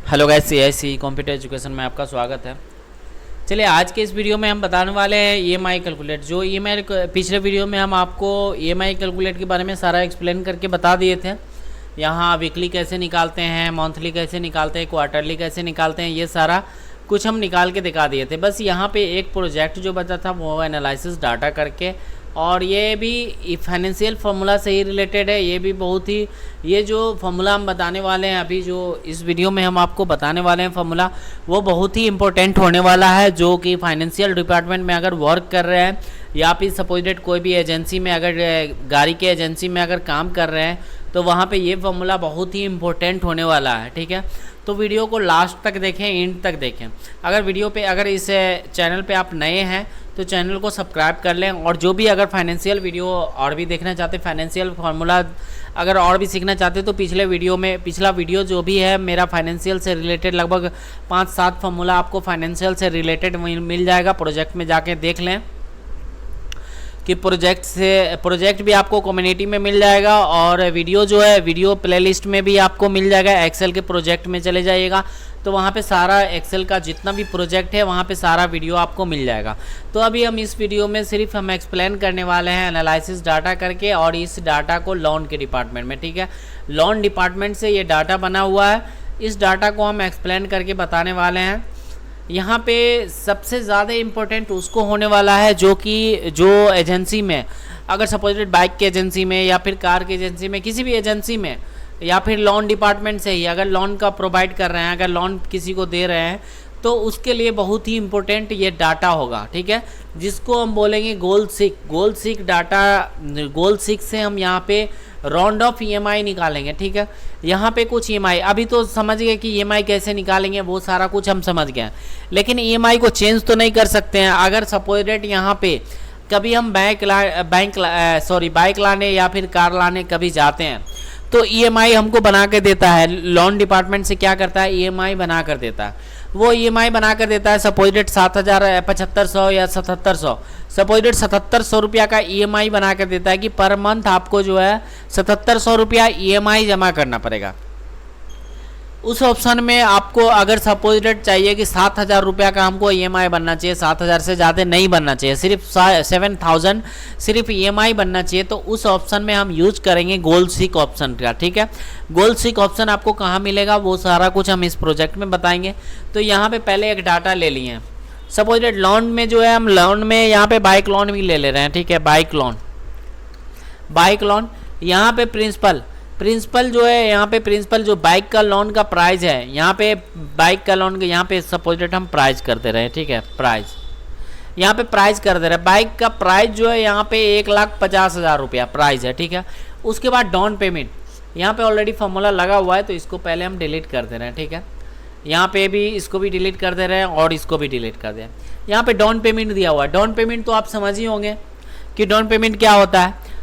Hello guys, CIC computer education में आपका स्वागत है। चलिए आज के इस वीडियो में हम बताने वाले हैं EMI कैलकुलेट। जो EMI पिछले वीडियो में हम आपको EMI कैलकुलेट के बारे में सारा एक्सप्लेन करके बता दिए थे। यहाँ वीकली कैसे निकालते हैं, मंथली कैसे निकालते हैं, क्वार्टरली कैसे निकालते हैं, ये सारा कुछ हम निकाल के दिखा दिए थे। बस यहाँ पे एक प्रोजेक्ट जो बचा था वो एनालिसिस डाटा करके, और ये भी फाइनेंशियल फार्मूला से ही रिलेटेड है। ये भी बहुत ही, ये जो फार्मूला हम बताने वाले हैं अभी, जो इस वीडियो में हम आपको बताने वाले हैं फार्मूला, वो बहुत ही इंपॉर्टेंट होने वाला है। जो कि फाइनेंशियल डिपार्टमेंट में अगर वर्क कर रहे हैं या फिर सपोज डेट कोई भी एजेंसी में, अगर गाड़ी के एजेंसी में अगर काम कर रहे हैं, तो वहाँ पे ये फार्मूला बहुत ही इंपॉर्टेंट होने वाला है। ठीक है, तो वीडियो को लास्ट तक देखें, एंड तक देखें। अगर इस चैनल पे आप नए हैं तो चैनल को सब्सक्राइब कर लें, और जो भी अगर फाइनेंशियल वीडियो और भी देखना चाहते, फाइनेंशियल फार्मूला अगर और भी सीखना चाहते, तो पिछला वीडियो जो भी है मेरा फाइनेंशियल से रिलेटेड, लगभग 5-7 फार्मूला आपको फाइनेंशियल से रिलेटेड मिल जाएगा। प्रोजेक्ट में जाके देख लें कि प्रोजेक्ट भी आपको कम्युनिटी में मिल जाएगा, और वीडियो जो है वीडियो प्लेलिस्ट में भी आपको मिल जाएगा। एक्सेल के प्रोजेक्ट में चले जाइएगा तो वहाँ पे सारा एक्सेल का जितना भी प्रोजेक्ट है वहाँ पे सारा वीडियो आपको मिल जाएगा। तो अभी हम इस वीडियो में सिर्फ हम एक्सप्लेन करने वाले हैं एनालिसिस डाटा करके, और इस डाटा को लोन के डिपार्टमेंट में, ठीक है, लोन डिपार्टमेंट से ये डाटा बना हुआ है। इस डाटा को हम एक्सप्लेन करके बताने वाले हैं। यहाँ पे सबसे ज़्यादा इम्पोर्टेंट उसको होने वाला है जो एजेंसी में, अगर सपोज बाइक की एजेंसी में या फिर कार की एजेंसी में, किसी भी एजेंसी में, या फिर लोन डिपार्टमेंट से ही अगर लोन का प्रोवाइड कर रहे हैं, अगर लोन किसी को दे रहे हैं, तो उसके लिए बहुत ही इम्पोर्टेंट ये डाटा होगा। ठीक है, जिसको हम बोलेंगे गोल सीक डाटा। गोल सीक से हम यहाँ पे राउंड ऑफ EMI निकालेंगे। ठीक है, यहाँ पे कुछ EMI अभी तो समझ गए कि EMI कैसे निकालेंगे, वो सारा कुछ हम समझ गए, लेकिन EMI को चेंज तो नहीं कर सकते हैं। अगर सपोज डेट यहाँ पे कभी हम बाइक लाने या फिर कार लाने कभी जाते हैं, तो EMI हमको बना के देता है। लोन डिपार्टमेंट से क्या करता है, EMI बना कर देता है। वो EMI बना कर देता है सपोज डेट 7,7500 या 7,700, सपोज डेट 7,700 रुपया का EMI बना कर देता है कि पर मंथ आपको जो है 7,700 रुपया EMI जमा करना पड़ेगा। उस ऑप्शन में आपको अगर सपोज डेट चाहिए कि 7,000 रुपया का हमको EMI बनना चाहिए, 7,000 से ज़्यादा नहीं बनना चाहिए, सिर्फ 7,000 सिर्फ EMI बनना चाहिए, तो उस ऑप्शन में हम यूज करेंगे गोल सीक ऑप्शन का। ठीक है, गोल सीक ऑप्शन आपको कहाँ मिलेगा वो सारा कुछ हम इस प्रोजेक्ट में बताएंगे। तो यहाँ पे पहले एक डाटा ले लिए हैं। सपोज डेट लोन में जो है, हम लोन में यहाँ पे बाइक लोन भी ले रहे हैं। ठीक है, बाइक लोन यहाँ पे प्रिंसिपल जो है, यहाँ पे प्रिंसिपल जो बाइक का लोन का प्राइस है, यहाँ पे बाइक का लोन के यहाँ पे सपोज डेट हम प्राइस कर दे रहे हैं। ठीक है, यहाँ पे प्राइस कर दे रहे हैं। बाइक का प्राइस जो है यहाँ पे 1,50,000 रुपया प्राइस है। ठीक है, उसके बाद डाउन पेमेंट, यहाँ पे ऑलरेडी फॉर्मूला लगा हुआ है तो इसको पहले हम डिलीट कर दे रहे हैं। ठीक है, यहाँ पे भी इसको भी डिलीट कर दे रहे हैं और इसको भी डिलीट कर दे रहे हैं। यहाँ पे डाउन पेमेंट दिया हुआ है। डाउन पेमेंट तो आप समझ ही होंगे कि डाउन पेमेंट क्या होता है।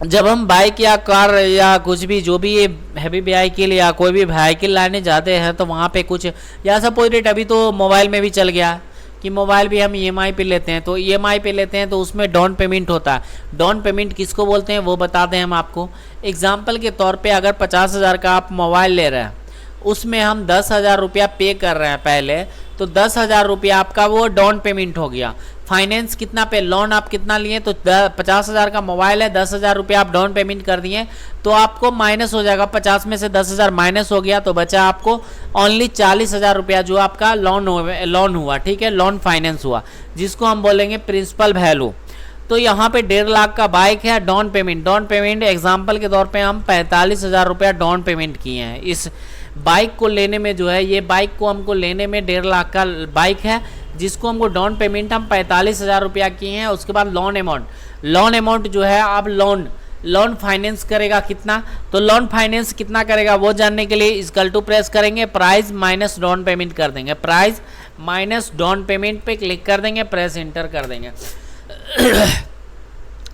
जब हम बाइक या कार या कुछ भी, जो भी ये हैवी व्हीकल या कोई भी व्हीकल लाने जाते हैं, तो वहाँ पे कुछ, या सपोज डेट अभी तो मोबाइल में भी चल गया कि मोबाइल भी हम EMI पे लेते हैं, तो EMI पे लेते हैं तो उसमें डाउन पेमेंट होता है। डाउन पेमेंट किसको बोलते हैं वो बताते हैं हम आपको। एग्जाम्पल के तौर पे अगर 50,000 का आप मोबाइल ले रहे हैं, उसमें हम 10,000 रुपया पे कर रहे हैं पहले, तो 10,000 रुपया आपका वो डाउन पेमेंट हो गया। फाइनेंस कितना पे, लोन आप कितना लिए, तो 50,000 का मोबाइल है, 10,000 रुपया आप डाउन पेमेंट कर दिए, तो आपको माइनस हो जाएगा। 50 में से 10,000 माइनस हो गया, तो बचा आपको ओनली 40,000 रुपया जो आपका लोन हुआ। ठीक है, लोन फाइनेंस हुआ, जिसको हम बोलेंगे प्रिंसिपल वैल्यू। तो यहाँ पे 1.5 लाख का बाइक है, डाउन पेमेंट एग्जाम्पल के तौर पे हम 45,000 रुपया डाउन पेमेंट किए हैं। इस बाइक को लेने में जो है, ये बाइक को हमको लेने में 1.5 लाख का बाइक है, जिसको हमको डाउन पेमेंट हम 45,000 रुपया किए हैं। उसके बाद लोन अमाउंट जो है, अब लोन फाइनेंस करेगा कितना, तो लोन फाइनेंस कितना करेगा वो जानने के लिए इक्वल टू प्रेस करेंगे, प्राइस माइनस डाउन पेमेंट कर देंगे, प्राइस माइनस डाउन पेमेंट पे क्लिक कर देंगे, प्रेस इंटर कर देंगे।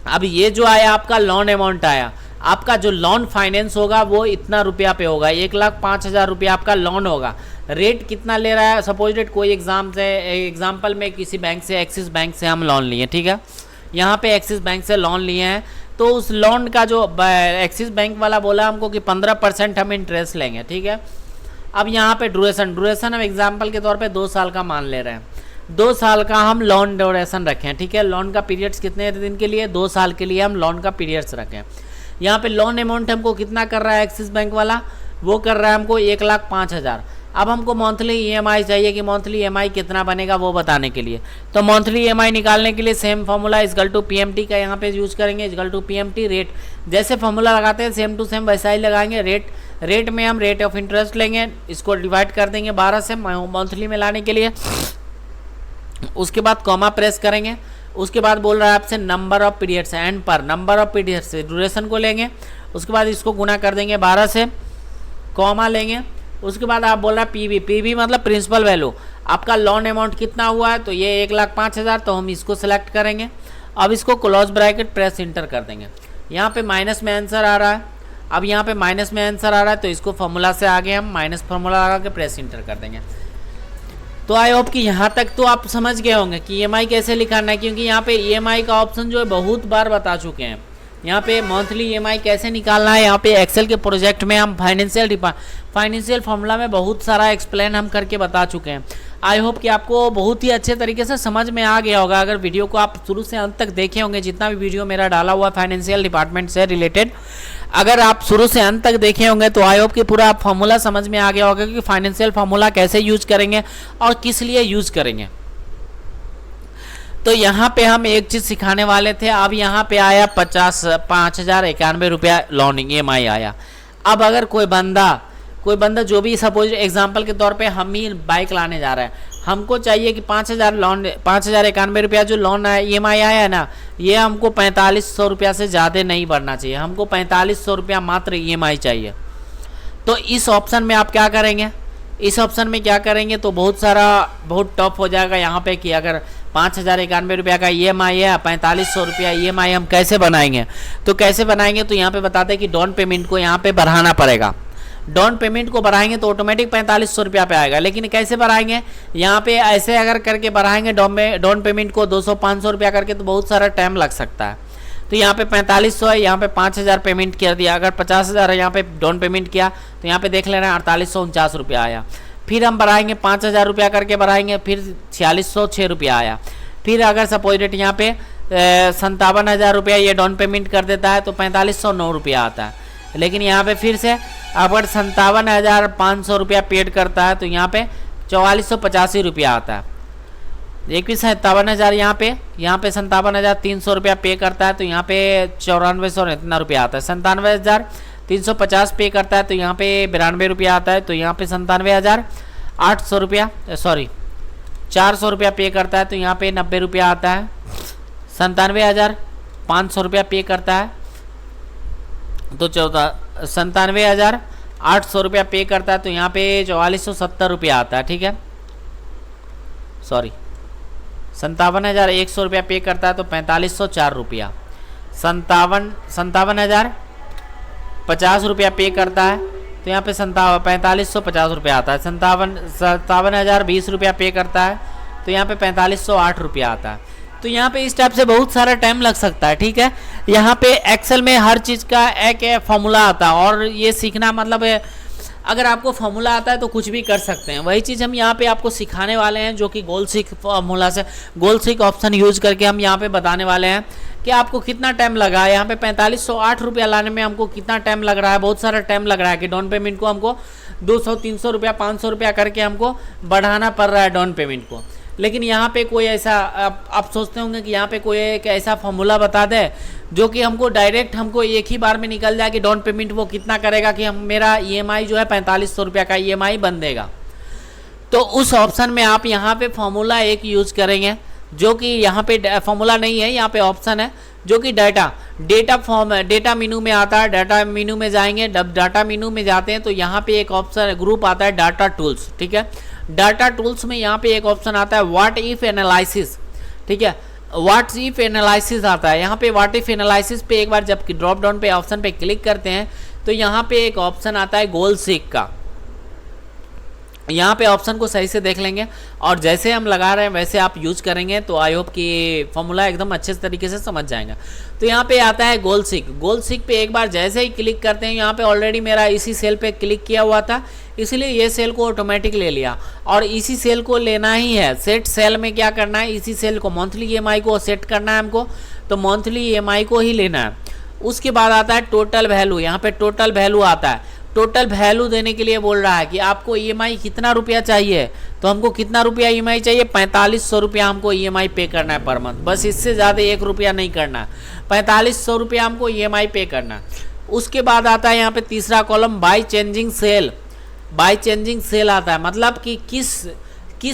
अब ये जो आया आपका लोन अमाउंट आया, आपका जो लोन फाइनेंस होगा वो इतना रुपया पे होगा, 1,05,000 रुपया आपका लोन होगा। रेट कितना ले रहा है, सपोज डेट कोई एग्जाम्पल में किसी बैंक से, एक्सिस बैंक से हम लोन लिए। ठीक है, यहाँ पे एक्सिस बैंक से लोन लिए हैं, तो उस लोन का जो एक्सिस बैंक वाला बोला हमको कि 15% हम इंटरेस्ट लेंगे। ठीक है, अब यहाँ पे ड्यूरेशन हम एग्जाम्पल के तौर पे 2 साल का मान ले रहे हैं। 2 साल का हम लोन ड्यूरेशन रखें, ठीक है। लोन का पीरियड्स कितने दिन के लिए? 2 साल के लिए हम लोन का पीरियड्स रखें। यहाँ पे लोन अमाउंट हमको कितना कर रहा है एक्सिस बैंक वाला? वो कर रहा है हमको 1,05,000। अब हमको मंथली ईएमआई चाहिए कि मंथली ईएमआई कितना बनेगा वो बताने के लिए। तो मंथली ईएमआई निकालने के लिए same formula equal to PMT का यहाँ पे यूज करेंगे, इक्वल टू पीएमटी रेट। जैसे फॉर्मूला लगाते हैं सेम टू सेम वैसा ही लगाएंगे। रेट में हम रेट ऑफ इंटरेस्ट लेंगे, इसको डिवाइड कर देंगे 12 से मंथली में लाने के लिए। उसके बाद कॉमा प्रेस करेंगे। उसके बाद बोल रहा है आपसे नंबर ऑफ पीरियड्स, एंड पर नंबर ऑफ पीरियड्स से ड्यूरेशन को लेंगे। उसके बाद इसको गुना कर देंगे 12 से, कॉमा लेंगे। उसके बाद आप बोल रहा है पीवी मतलब प्रिंसिपल वैल्यू, आपका लोन अमाउंट कितना हुआ है? तो ये 1,05,000, तो हम इसको सेलेक्ट करेंगे। अब इसको क्लोज ब्रैकेट प्रेस इंटर कर देंगे। यहाँ पे माइनस में आंसर आ रहा है। अब यहाँ पे माइनस में आंसर आ रहा है तो इसको फॉर्मूला से आगे हम माइनस फार्मूला लगा के प्रेस इंटर कर देंगे। तो आई होप कि यहाँ तक तो आप समझ गए होंगे कि ईएमआई कैसे लिखाना है, क्योंकि यहाँ पे ईएमआई का ऑप्शन जो है बहुत बार बता चुके हैं। यहाँ पे मंथली ईएमआई कैसे निकालना है, यहाँ पे एक्सेल के प्रोजेक्ट में हम फाइनेंशियल फॉर्मूला में बहुत सारा एक्सप्लेन हम करके बता चुके हैं। आई होप कि आपको बहुत ही अच्छे तरीके से समझ में आ गया होगा। अगर वीडियो को आप शुरू से अंत तक देखे होंगे, जितना भी वीडियो मेरा डाला हुआ फाइनेंशियल डिपार्टमेंट से रिलेटेड, अगर आप शुरू से अंत तक देखे होंगे तो आई होप कि पूरा आप फॉर्मूला समझ में आ गया होगा कि फाइनेंशियल फॉर्मूला कैसे यूज करेंगे और किस लिए यूज करेंगे। तो यहाँ पे हम एक चीज़ सिखाने वाले थे। अब यहाँ पे आया 5,091 रुपया लोन ईएमआई आया। अब अगर कोई बंदा जो भी सपोज एग्जांपल के तौर पे हम ही बाइक लाने जा रहे हैं, हमको चाहिए कि 5,091 रुपया जो लोन ईएमआई आया है ना, ये हमको 4,500 रुपया से ज़्यादा नहीं बढ़ना चाहिए। हमको 4,500 रुपया मात्र ईएमआई चाहिए। तो इस ऑप्शन में आप क्या करेंगे? इस ऑप्शन में क्या करेंगे तो बहुत टफ हो जाएगा यहाँ पे कि अगर 5,091 रुपया का ईएमआई है, 4,500 रुपया ईएमआई हम कैसे बनाएंगे? तो कैसे बनाएंगे तो यहाँ पे बताते हैं कि डाउन पेमेंट को यहाँ पे बढ़ाना पड़ेगा। डाउन पेमेंट को बढ़ाएंगे तो ऑटोमेटिक 4,500 रुपया पे आएगा। लेकिन कैसे बढ़ाएंगे? यहाँ पे ऐसे अगर करके बढ़ाएंगे डाउन पेमेंट को 200-500 रुपया करके तो बहुत सारा टाइम लग सकता है। तो यहाँ पे 4,500 है, यहाँ पे 5,000 पेमेंट कर दिया। अगर 50,000 है यहाँ पे डाउन पेमेंट किया तो यहाँ पे देख लेना 4,849 रुपया आया। फिर हम बढ़ाएंगे 5,000 रुपया करके बढ़ाएंगे, फिर 4,606 रुपया आया। फिर अगर सपोज डेट यहाँ पे 57,000 रुपया ये डाउन पेमेंट कर देता है तो 4,509 रुपया आता है। लेकिन यहाँ पे फिर से अगर 57,500 रुपया पेड करता है तो यहाँ पे 4,485 रुपया आता है। एक भी 57,000 यहाँ पे 57,300 रुपया पे करता है तो यहाँ पे 9400 इतना रुपया आता है। 97,350 पे करता है तो यहाँ पे 92 रुपया आता है। तो यहाँ पे 97,800 रुपया 400 रुपया पे करता है तो यहाँ पे 90 रुपया आता है। 97,500 रुपया पे करता है तो 97,800 रुपया पे करता है तो यहाँ पे 4,470 रुपया आता है। ठीक है, 57,100 रुपया पे करता है तो 4,504 रुपया। 57,050 रुपया पे करता है तो यहाँ पे 4,550 रुपया आता है। 57,020 रुपया पे करता है तो यहाँ पे 4,508 रुपया आता है। तो यहाँ पे इस टाइप से बहुत सारा टाइम लग सकता है। ठीक है, यहाँ पे एक्सेल में हर चीज़ का एक फॉर्मूला आता है और ये सीखना मतलब अगर आपको फॉर्मूला आता है तो कुछ भी कर सकते हैं। वही चीज़ हम यहाँ पे आपको सिखाने वाले हैं जो कि गोल सीक फॉर्मूला से गोल सीक ऑप्शन यूज करके हम यहाँ पे बताने वाले हैं कि आपको कितना टाइम लगा है। यहाँ पे 4,508 रुपया लाने में हमको कितना टाइम लग रहा है, बहुत सारा टाइम लग रहा है कि डाउन पेमेंट को हमको 200-300 रुपया 500 रुपया करके हमको बढ़ाना पड़ रहा है डाउन पेमेंट को। लेकिन यहाँ पे कोई ऐसा आप सोचते होंगे कि यहाँ पे कोई एक ऐसा फॉर्मूला बता दे जो कि हमको डायरेक्ट हमको एक ही बार में निकल जाए कि डाउन पेमेंट वो कितना करेगा कि हम मेरा ईएमआई जो है 4,500 रुपया का ईएमआई बन देगा। तो उस ऑप्शन में आप यहाँ पे फॉर्मूला एक यूज करेंगे जो कि यहाँ पे फॉर्मूला नहीं है, यहाँ पे ऑप्शन है जो कि डेटा मेनू में आता है। डाटा मेनू में जाएंगे, डाटा मेनू में जाते हैं तो यहाँ पे एक ऑप्शन ग्रुप आता है डाटा टूल्स। ठीक है, डाटा टूल्स में यहाँ पे एक ऑप्शन आता है व्हाट इफ एनालिसिस। ठीक है, व्हाट इफ एनालिसिस आता है। यहाँ पे व्हाट इफ एनालिसिस पे एक बार जब ड्रॉप डाउन पे ऑप्शन पे क्लिक करते हैं तो यहाँ पे एक ऑप्शन आता है गोल सीक का। यहाँ पे ऑप्शन को सही से देख लेंगे और जैसे हम लगा रहे हैं वैसे आप यूज करेंगे तो आई होप कि फॉर्मूला एकदम अच्छे तरीके से समझ जाएंगे। तो यहाँ पे आता है गोल सीक। गोल सीक पे एक बार जैसे ही क्लिक करते हैं, यहाँ पे ऑलरेडी मेरा इसी सेल पे क्लिक किया हुआ था, इसलिए ये सेल को ऑटोमेटिक ले लिया और इसी सेल को लेना ही है। सेट सेल में क्या करना है, इसी सेल को मंथली ईएमआई को सेट करना है हमको, तो मंथली ईएमआई को ही लेना है। उसके बाद आता है टोटल वैल्यू। यहाँ पे टोटल वैल्यू आता है। टोटल वैल्यू देने के लिए बोल रहा है कि आपको ईएमआई कितना रुपया चाहिए, तो हमको कितना रुपया ईएमआई चाहिए, 4500 रुपया हमको ईएमआई पे करना है पर मंथ, बस इससे ज़्यादा 1 रुपया नहीं करना, 4500 रुपया हमको ईएमआई पे करना है। उसके बाद आता है यहाँ पे तीसरा column by changing cell. By changing cell आता है, मतलब कि किस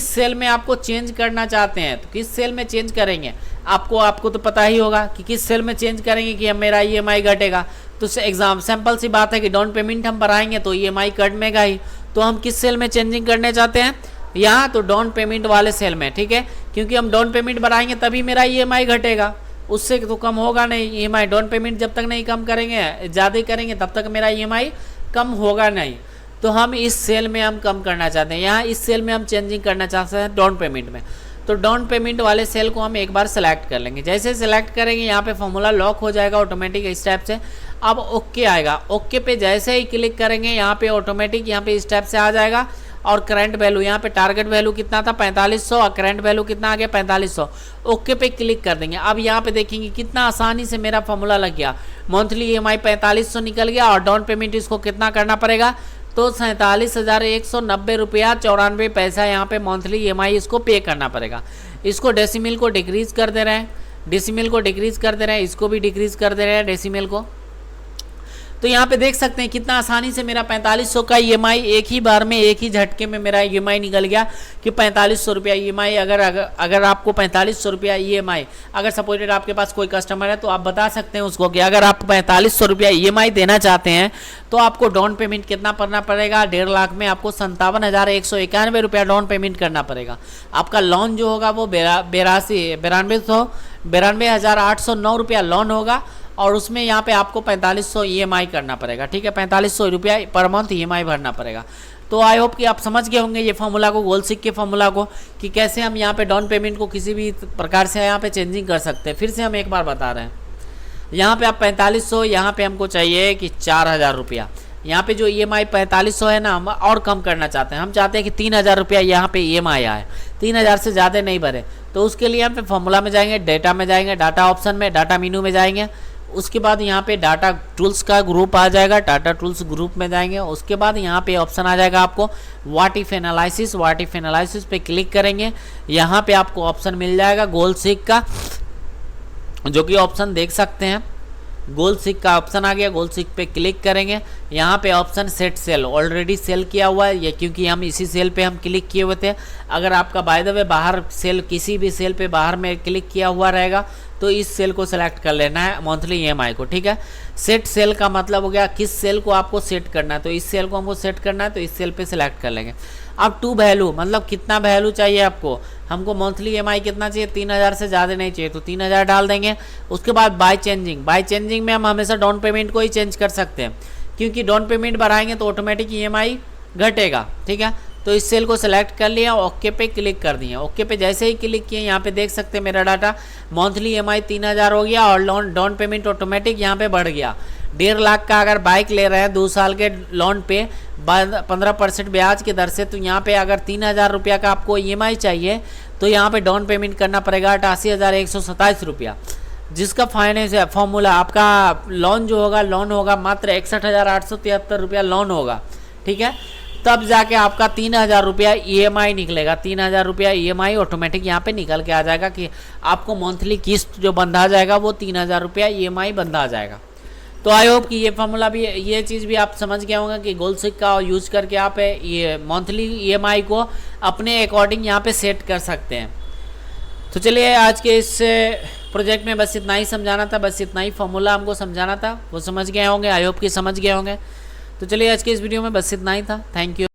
सेल में आपको चेंज करना चाहते हैं, तो किस सेल में चेंज करेंगे। आपको तो पता ही होगा कि किस सेल में चेंज करेंगे कि मेरा ईएमआई घटेगा। तो सैंपल सी बात है कि डाउन पेमेंट हम बढ़ाएंगे तो ईएमआई कटेगा ही। तो हम किस सेल में चेंजिंग करने चाहते हैं, यहाँ तो डाउन पेमेंट वाले सेल में, ठीक है, क्योंकि हम डाउन पेमेंट बढ़ाएंगे तभी मेरा ईएमआई घटेगा, उससे तो कम होगा नहीं ईएमआई। डाउन पेमेंट जब तक नहीं कम करेंगे, ज़्यादा करेंगे, तब तक मेरा ईएमआई कम होगा नहीं। तो हम इस सेल में हम कम करना चाहते हैं, यहाँ इस सेल में हम चेंजिंग करना चाहते हैं डाउन पेमेंट में। तो डाउन पेमेंट वाले सेल को हम एक बार सेलेक्ट कर लेंगे। जैसे सेलेक्ट करेंगे यहाँ पे फॉर्मूला लॉक हो जाएगा ऑटोमेटिक इस टाइप से। अब ओके आएगा, ओके पे जैसे ही क्लिक करेंगे यहाँ पे ऑटोमेटिक यहाँ पे इस टाइप से आ जाएगा। और करंट वैल्यू, यहाँ पे टारगेट वैल्यू कितना था 4500 और करंट वैल्यू कितना आ गया 4500। ओके पे क्लिक कर देंगे। अब यहाँ पे देखेंगे कितना आसानी से मेरा फॉर्मूला लग गया। मंथली ईएमआई 4500 निकल गया और डाउन पेमेंट इसको कितना करना पड़ेगा, तो 47,190 रुपया 94 पैसा यहाँ पे मंथली ईएमआई इसको पे करना पड़ेगा। इसको डेसिमल को डिक्रीज कर दे रहे हैं, डेसिमल को डिक्रीज कर दे रहे हैं, इसको भी डिक्रीज कर दे रहे हैं डेसिमल को। तो यहाँ पे देख सकते हैं कितना आसानी से मेरा 4500 का ईएमआई एक ही बार में, एक ही झटके में मेरा ईएमआई निकल गया कि 4500 रुपया ईएमआई। अगर आपको 4500 रुपया ईएमआई, अगर सपोर्टेड आपके पास कोई कस्टमर है तो आप बता सकते हैं उसको कि अगर आप 4500 रुपया ईएमआई देना चाहते हैं तो आपको डाउन पेमेंट कितना करना पड़ेगा, 1.5 लाख में आपको 57,191 रुपया डाउन पेमेंट करना पड़ेगा। आपका लोन जो होगा वो 92,809 रुपया लोन होगा और उसमें यहाँ पे आपको 4500 ईएमआई करना पड़ेगा, ठीक है, 4500 रुपया पर मंथ ईएमआई भरना पड़ेगा। तो आई होप कि आप समझ गए होंगे ये फॉर्मूला को, गोल सीक के फॉर्मूला को, कि कैसे हम यहाँ पे डाउन पेमेंट को किसी भी प्रकार से यहाँ पे चेंजिंग कर सकते हैं। फिर से हम एक बार बता रहे हैं, यहाँ पे आप 4500, यहाँ पे हमको चाहिए कि 4000 रुपया। यहाँ पे जो ईएमआई 4500 है ना, हम और कम करना चाहते हैं। हम चाहते हैं कि 3000 रुपया यहाँ पे ईएमआई आए, 3000 से ज़्यादा नहीं भरे। तो उसके लिए हम पे फॉर्मूला में जाएंगे, डेटा में जाएंगे, डाटा ऑप्शन में, डाटा मेनू में जाएंगे। उसके बाद यहाँ पे डाटा टूल्स का ग्रुप आ जाएगा, डाटा टूल्स ग्रुप में जाएंगे। उसके बाद यहाँ पे ऑप्शन आ जाएगा आपको what if analysis. What if analysis पे क्लिक करेंगे, यहाँ पे आपको ऑप्शन मिल जाएगा गोल सीक का, जो कि ऑप्शन देख सकते हैं, गोल सीक का ऑप्शन आ गया। गोल सीक पे क्लिक करेंगे, यहाँ पे option set cell already cell किया हुआ है ये, क्योंकि हम इसी सेल पे हम क्लिक किए हुए थे। अगर आपका बाय द वे बाहर सेल, किसी भी सेल पे बाहर में क्लिक किया हुआ रहेगा तो इस सेल को सिलेक्ट कर लेना है मंथली ईएमआई को, ठीक है। सेट सेल का मतलब हो गया किस सेल को आपको सेट करना है, तो इस सेल को हमको सेट करना है तो इस सेल पे सिलेक्ट कर लेंगे। अब टू वैल्यू, मतलब कितना वैल्यू चाहिए आपको, हमको मंथली ईएमआई कितना चाहिए, 3000 से ज़्यादा नहीं चाहिए, तो 3000 डाल देंगे। उसके बाद बाय चेंजिंग, बाय चेंजिंग में हम हमेशा डाउन पेमेंट को ही चेंज कर सकते हैं, क्योंकि डाउन पेमेंट बढ़ाएंगे तो ऑटोमेटिक ईएमआई घटेगा, ठीक है। तो इस सेल को सिलेक्ट कर लिया, ओके पे क्लिक कर दिए। ओके पे जैसे ही क्लिक किए, यहाँ पे देख सकते हैं मेरा डाटा मंथली ईएमआई 3000 हो गया और लोन डाउन पेमेंट ऑटोमेटिक यहाँ पे बढ़ गया। 1.5 लाख का अगर बाइक ले रहे हैं 2 साल के लोन पे 15% ब्याज की दर से, तो यहाँ पे अगर 3000 रुपया का आपको ईएमआई चाहिए तो यहाँ पे डाउन पेमेंट करना पड़ेगा 88,127 रुपया, जिसका फाइनेंस फॉर्मूला आपका लोन जो होगा, लोन होगा मात्र 61,873 रुपया लोन होगा, ठीक है। तब जाके आपका 3000 रुपया ईएमआई निकलेगा। 3000 रुपया ईएमआई ऑटोमेटिक यहाँ पे निकल के आ जाएगा कि आपको मंथली किस्त जो बंधा जाएगा वो 3000 रुपया ईएमआई बंधा जाएगा। तो आई होप कि ये फॉर्मूला भी, ये चीज़ भी आप समझ गए होंगे कि गोल सीक का यूज करके आप ये मंथली ईएमआई को अपने अकॉर्डिंग यहाँ पे सेट कर सकते हैं। तो चलिए, आज के इस प्रोजेक्ट में बस इतना ही समझाना था, बस इतना ही फॉर्मूला हमको समझाना था, वो समझ गए होंगे, आई होप कि समझ गए होंगे। तो चलिए, आज के इस वीडियो में बस इतना ही था। Thank you.